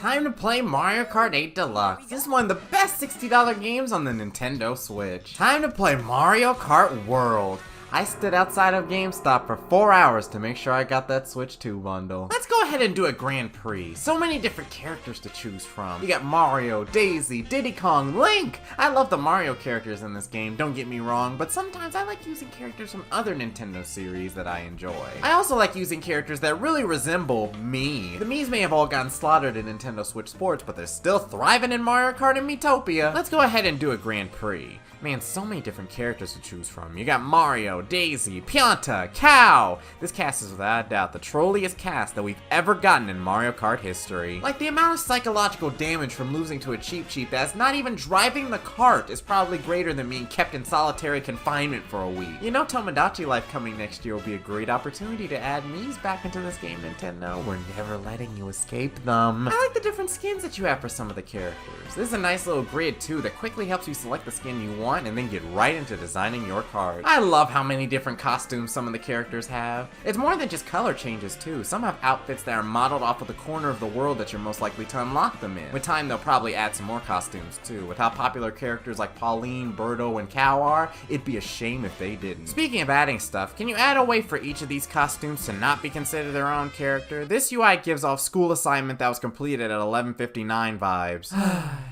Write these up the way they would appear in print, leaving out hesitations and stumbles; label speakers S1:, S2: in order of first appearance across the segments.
S1: Time to play Mario Kart 8 Deluxe. This is one of the best $60 games on the Nintendo Switch. Time to play Mario Kart World. I stood outside of GameStop for 4 hours to make sure I got that Switch 2 bundle. Let's go ahead and do a Grand Prix. So many different characters to choose from. You got Mario, Daisy, Diddy Kong, Link! I love the Mario characters in this game, don't get me wrong, but sometimes I like using characters from other Nintendo series that I enjoy. I also like using characters that really resemble me. The Miis may have all gotten slaughtered in Nintendo Switch Sports, but they're still thriving in Mario Kart and Miitopia. Let's go ahead and do a Grand Prix. Man, so many different characters to choose from. You got Mario, Daisy, Pianta, Cow! This cast is without a doubt the trolliest cast that we've ever gotten in Mario Kart history. Like, the amount of psychological damage from losing to a Cheep Cheep that's not even driving the cart is probably greater than being kept in solitary confinement for a week. You know Tomodachi Life coming next year will be a great opportunity to add Miis back into this game, Nintendo. We're never letting you escape them. I like the different skins that you have for some of the characters. This is a nice little grid, too, that quickly helps you select the skin you want and then get right into designing your card. I love how many different costumes some of the characters have. It's more than just color changes too. Some have outfits that are modeled off of the corner of the world that you're most likely to unlock them in. With time they'll probably add some more costumes too. With how popular characters like Pauline, Birdo, and Cow are, it'd be a shame if they didn't. Speaking of adding stuff, can you add a way for each of these costumes to not be considered their own character? This UI gives off school assignment that was completed at 11:59 vibes.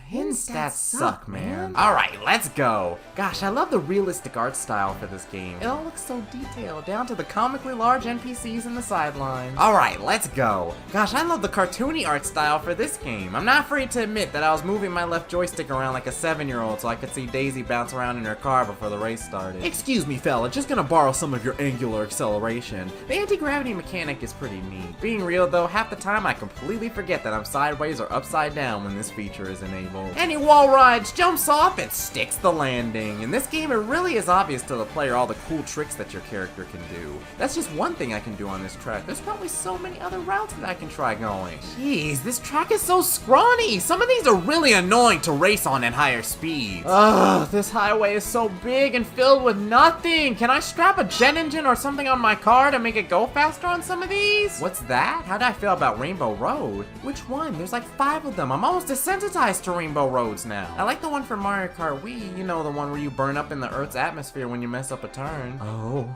S1: Hidden stats suck, man. Alright, let's go. Gosh, I love the realistic art style for this game. It all looks so detailed, down to the comically large NPCs in the sidelines. Alright, let's go. Gosh, I love the cartoony art style for this game. I'm not afraid to admit that I was moving my left joystick around like a 7-year-old so I could see Daisy bounce around in her car before the race started. Excuse me, fella, just gonna borrow some of your angular acceleration. The anti-gravity mechanic is pretty neat. Being real though, half the time I completely forget that I'm sideways or upside down when this feature is enabled. And he wall rides, jumps off, and sticks the landing. In this game, it really is obvious to the player all the cool tricks that your character can do. That's just one thing I can do on this track. There's probably so many other routes that I can try going. Jeez, this track is so scrawny. Some of these are really annoying to race on at higher speeds. Ugh, this highway is so big and filled with nothing. Can I strap a jet engine or something on my car to make it go faster on some of these? What's that? How'd I feel about Rainbow Road? Which one? There's like 5 of them. I'm almost desensitized to Rainbow Roads now. I like the one from Mario Kart Wii, you know, the one where you burn up in the Earth's atmosphere when you mess up a turn. Oh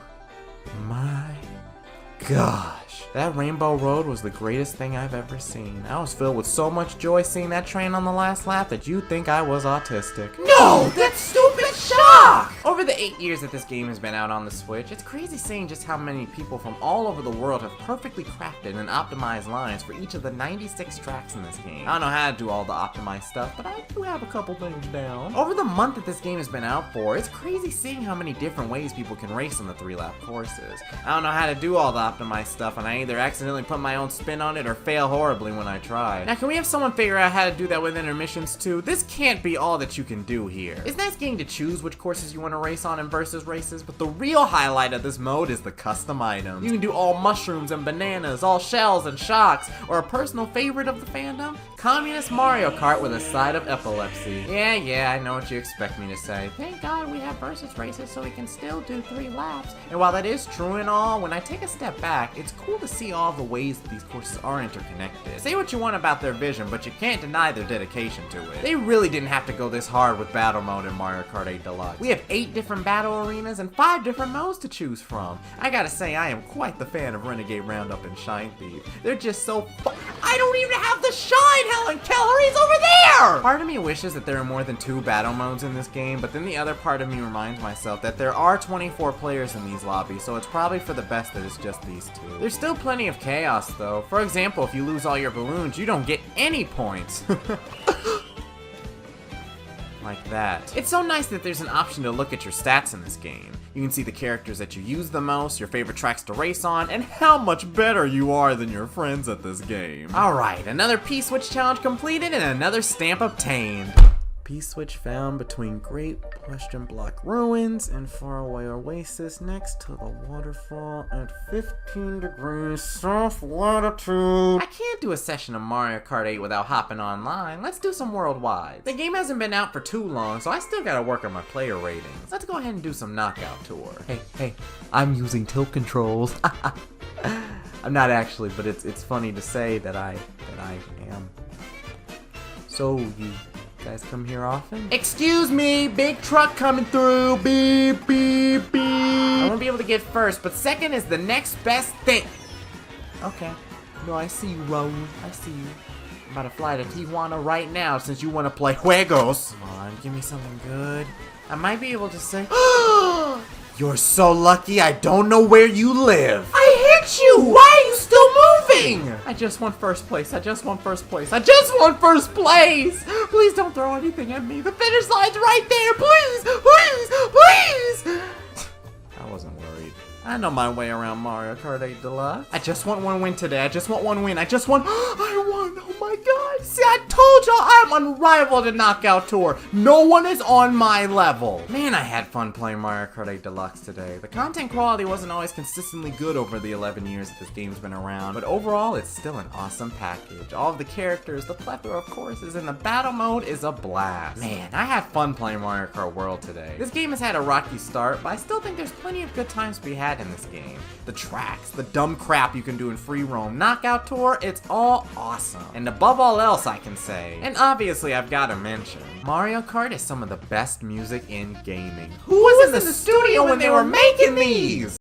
S1: my gosh. That Rainbow Road was the greatest thing I've ever seen. I was filled with so much joy seeing that train on the last lap that you'd think I was autistic. No! That's stupid shock! Over the 8 years that this game has been out on the Switch, it's crazy seeing just how many people from all over the world have perfectly crafted and optimized lines for each of the 96 tracks in this game. I don't know how to do all the optimized stuff, but I do have a couple things down. Over the month that this game has been out for, it's crazy seeing how many different ways people can race on the 3-lap courses. I don't know how to do all the optimized stuff, and I either accidentally put my own spin on it or fail horribly when I try. Now, can we have someone figure out how to do that with intermissions too? This can't be all that you can do here. It's nice getting to choose which courses you want to race on in versus races, but the real highlight of this mode is the custom items. You can do all mushrooms and bananas, all shells and shocks, or a personal favorite of the fandom, Communist Mario Kart with a side of epilepsy. Yeah, I know what you expect me to say. Thank God we have versus races so we can still do 3 laps. And while that is true and all, when I take a step back, it's cool to see all the ways that these courses are interconnected. Say what you want about their vision, but you can't deny their dedication to it. They really didn't have to go this hard with battle mode in Mario Kart 8 Deluxe. We have 8 different battle arenas and 5 different modes to choose from. I gotta say, I am quite the fan of Renegade Roundup and Shine Thief. They're just so fun. I don't even have the Shine Helen Keller, he's over there! Part of me wishes that there are more than 2 battle modes in this game, but then the other part of me reminds myself that there are 24 players in these lobbies, so it's probably for the best that it's just these 2. There's still plenty of chaos though. For example, if you lose all your balloons, you don't get any points. Like that. It's so nice that there's an option to look at your stats in this game. You can see the characters that you use the most, your favorite tracks to race on, and how much better you are than your friends at this game. Alright, another P-Switch challenge completed and another stamp obtained. P-Switch found between Great Question Block Ruins and Faraway Oasis next to the waterfall at 15 degrees south latitude. I can't do a session of Mario Kart 8 without hopping online. Let's do some worldwide. The game hasn't been out for too long, so I still gotta work on my player ratings. Let's go ahead and do some knockout tour. Hey, I'm using tilt controls. I'm not actually, but it's funny to say that I am. So, you guys come here often? Excuse me, big truck coming through, beep, beep, beep. I won't be able to get first, but second is the next best thing. Okay. No, I see you, Raul. I see you. I'm about to fly to Tijuana right now since you want to play juegos. Come on, give me something good. I might be able to say, you're so lucky I don't know where you live. I hit you! Why are you still moving? I just want first place. I just want first place. I just want first place! Please don't throw anything at me. The finish line's right there. Please! Please! Please! I wasn't worried. I know my way around Mario Kart 8 Deluxe. I just want one win today. I just want one win. I just want... I won! Oh my god! See, I told y'all I'm unrivaled in Knockout Tour. No one is on my level. Man, I had fun playing Mario Kart 8 Deluxe today. The content quality wasn't always consistently good over the 11 years that this game's been around, but overall, it's still an awesome package. All of the characters, the plethora of courses, and the battle mode is a blast. Man, I had fun playing Mario Kart World today. This game has had a rocky start, but I still think there's plenty of good times to be had in this game. The tracks, the dumb crap you can do in free roam, Knockout Tour, it's all awesome. And above all else I can say, and obviously I've got to mention, Mario Kart is some of the best music in gaming. Who was in the studio when they were making these?